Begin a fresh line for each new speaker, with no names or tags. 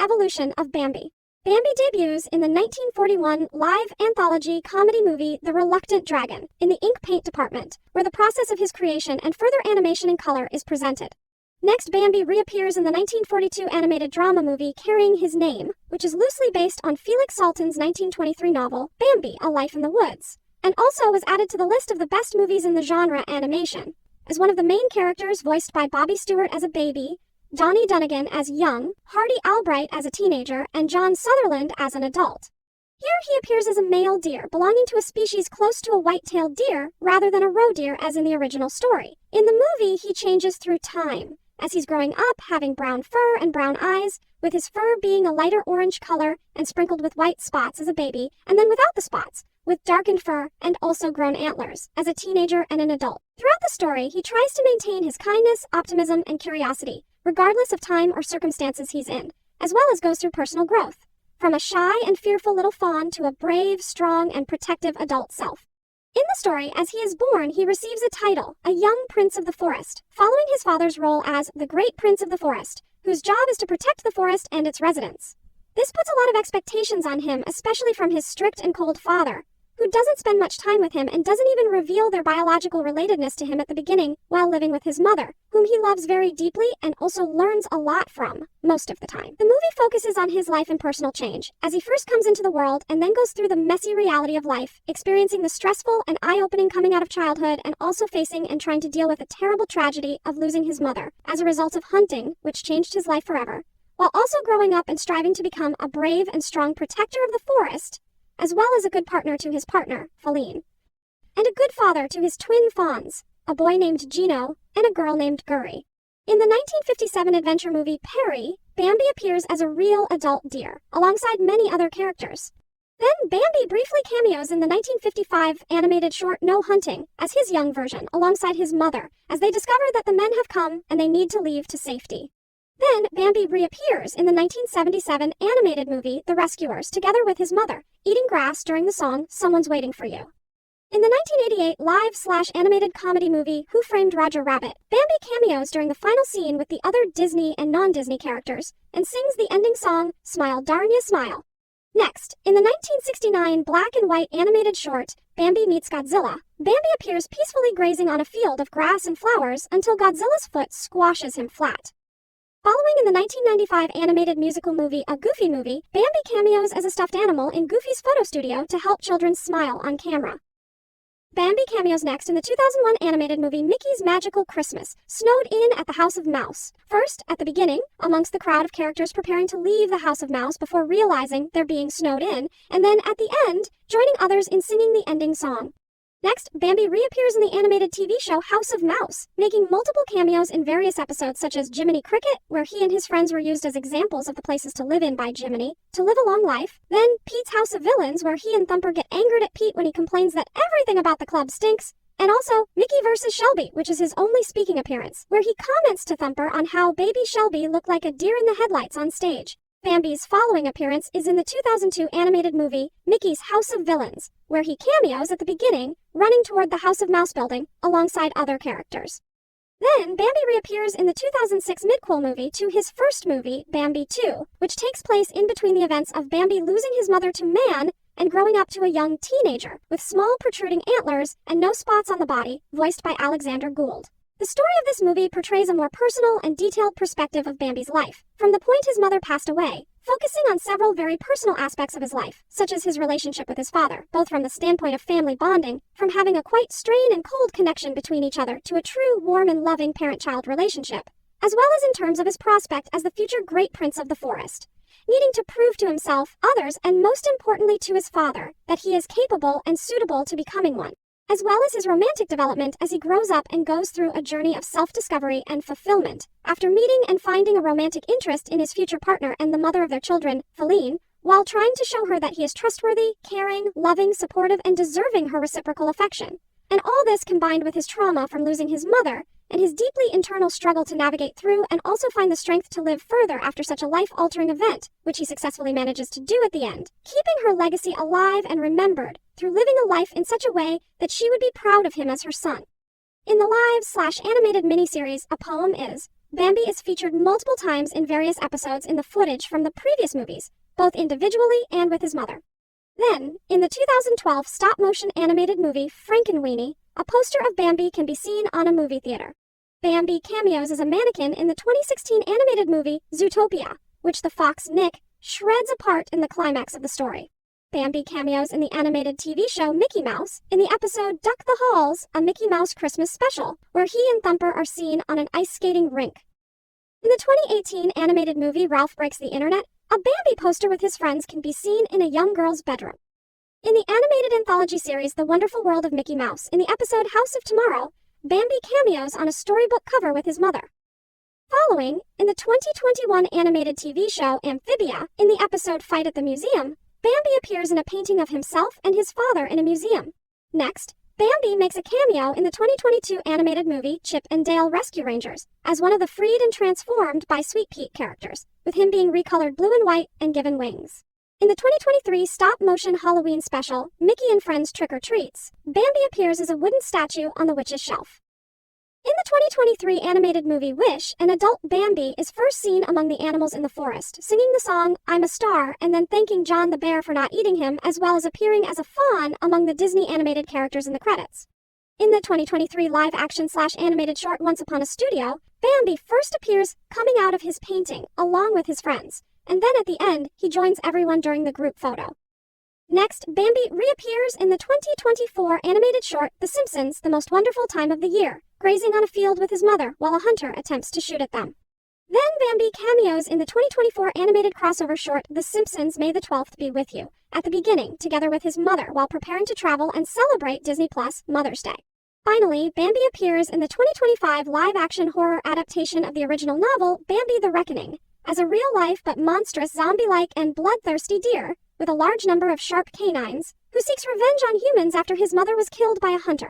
Evolution of Bambi. Bambi debuts in the 1941 live anthology comedy movie The Reluctant Dragon in the ink paint department, where the process of his creation and further animation in color is presented. Next, Bambi reappears in the 1942 animated drama movie Carrying His Name, which is loosely based on Felix Salten's 1923 novel Bambi, A Life in the Woods, and also was added to the list of the best movies in the genre animation. As one of the main characters voiced by Bobby Stewart as a baby, Donnie Dunnigan as young, Hardy Albright as a teenager, and John Sutherland as an adult. Here he appears as a male deer belonging to a species close to a white-tailed deer rather than a roe deer as in the original story. In the movie, he changes through time, as he's growing up having brown fur and brown eyes, with his fur being a lighter orange color and sprinkled with white spots as a baby, and then without the spots, with darkened fur and also grown antlers, as a teenager and an adult. Throughout the story, he tries to maintain his kindness, optimism, and curiosity, regardless of time or circumstances he's in, as well as goes through personal growth, from a shy and fearful little fawn to a brave, strong, and protective adult self. In the story, as he is born, he receives a title, a young prince of the forest, following his father's role as the great prince of the forest, whose job is to protect the forest and its residents. This puts a lot of expectations on him, especially from his strict and cold father, who doesn't spend much time with him and doesn't even reveal their biological relatedness to him at the beginning while living with his mother, whom he loves very deeply and also learns a lot from, most of the time. The movie focuses on his life and personal change, as he first comes into the world and then goes through the messy reality of life, experiencing the stressful and eye-opening coming out of childhood and also facing and trying to deal with a terrible tragedy of losing his mother as a result of hunting, which changed his life forever, while also growing up and striving to become a brave and strong protector of the forest, as well as a good partner to his partner, Faline, and a good father to his twin fawns, a boy named Geno and a girl named Gurri. In the 1957 adventure movie Perry, Bambi appears as a real adult deer, alongside many other characters. Then Bambi briefly cameos in the 1955 animated short No Hunting as his young version, alongside his mother, as they discover that the men have come and they need to leave to safety. Then, Bambi reappears in the 1977 animated movie The Rescuers together with his mother, eating grass during the song Someone's Waiting for You. In the 1988 live/animated comedy movie Who Framed Roger Rabbit, Bambi cameos during the final scene with the other Disney and non-Disney characters and sings the ending song Smile Darn Ya Smile. Next, in the 1969 black and white animated short Bambi Meets Godzilla, Bambi appears peacefully grazing on a field of grass and flowers until Godzilla's foot squashes him flat. Following in the 1995 animated musical movie A Goofy Movie, Bambi cameos as a stuffed animal in Goofy's photo studio to help children smile on camera. Bambi cameos next in the 2001 animated movie Mickey's Magical Christmas, snowed in at the House of Mouse. First, at the beginning, amongst the crowd of characters preparing to leave the House of Mouse before realizing they're being snowed in, and then at the end, joining others in singing the ending song. Next, Bambi reappears in the animated TV show House of Mouse, making multiple cameos in various episodes such as Jiminy Cricket, where he and his friends were used as examples of the places to live in by Jiminy, to live a long life, then Pete's House of Villains, where he and Thumper get angered at Pete when he complains that everything about the club stinks, and also Mickey vs. Shelby, which is his only speaking appearance, where he comments to Thumper on how baby Shelby looked like a deer in the headlights on stage. Bambi's following appearance is in the 2002 animated movie Mickey's House of Villains, where he cameos at the beginning, running toward the House of Mouse building, alongside other characters. Then, Bambi reappears in the 2006 midquel movie to his first movie, Bambi 2, which takes place in between the events of Bambi losing his mother to man and growing up to a young teenager, with small protruding antlers and no spots on the body, voiced by Alexander Gould. The story of this movie portrays a more personal and detailed perspective of Bambi's life, from the point his mother passed away, focusing on several very personal aspects of his life, such as his relationship with his father, both from the standpoint of family bonding, from having a quite strained and cold connection between each other to a true, warm and loving parent-child relationship, as well as in terms of his prospect as the future great prince of the forest, needing to prove to himself, others, and most importantly to his father, that he is capable and suitable to becoming one, as well as his romantic development as he grows up and goes through a journey of self-discovery and fulfillment, after meeting and finding a romantic interest in his future partner and the mother of their children, Faline, while trying to show her that he is trustworthy, caring, loving, supportive, and deserving her reciprocal affection. And all this combined with his trauma from losing his mother, and his deeply internal struggle to navigate through and also find the strength to live further after such a life-altering event, which he successfully manages to do at the end, keeping her legacy alive and remembered through living a life in such a way that she would be proud of him as her son. In the live/animated miniseries A Poem Is, Bambi is featured multiple times in various episodes in the footage from the previous movies, both individually and with his mother. Then, in the 2012 stop-motion animated movie Frankenweenie, a poster of Bambi can be seen on a movie theater. Bambi cameos as a mannequin in the 2016 animated movie Zootopia, which the fox Nick shreds apart in the climax of the story. Bambi cameos in the animated TV show Mickey Mouse in the episode Duck the Halls, a Mickey Mouse Christmas special, where he and Thumper are seen on an ice skating rink. In the 2018 animated movie Ralph Breaks the Internet, a Bambi poster with his friends can be seen in a young girl's bedroom. In the animated anthology series The Wonderful World of Mickey Mouse, in the episode House of Tomorrow, Bambi cameos on a storybook cover with his mother. Following, in the 2021 animated TV show Amphibia, in the episode Fight at the Museum, Bambi appears in a painting of himself and his father in a museum. Next, Bambi makes a cameo in the 2022 animated movie Chip and Dale Rescue Rangers as one of the freed and transformed by Sweet Pete characters, with him being recolored blue and white and given wings. In the 2023 stop-motion Halloween special, Mickey and Friends Trick or Treats, Bambi appears as a wooden statue on the witch's shelf. In the 2023 animated movie Wish, an adult Bambi is first seen among the animals in the forest, singing the song I'm a Star and then thanking John the bear for not eating him, as well as appearing as a fawn among the Disney animated characters in the credits. In the 2023 live-action/animated short Once Upon a Studio, Bambi first appears coming out of his painting, along with his friends, and then at the end, he joins everyone during the group photo. Next, Bambi reappears in the 2024 animated short The Simpsons, The Most Wonderful Time of the Year, grazing on a field with his mother while a hunter attempts to shoot at them. Then Bambi cameos in the 2024 animated crossover short The Simpsons May the 12th Be With You, at the beginning, together with his mother while preparing to travel and celebrate Disney Plus Mother's Day. Finally, Bambi appears in the 2025 live-action horror adaptation of the original novel Bambi the Reckoning, as a real-life but monstrous zombie-like and bloodthirsty deer, with a large number of sharp canines, who seeks revenge on humans after his mother was killed by a hunter.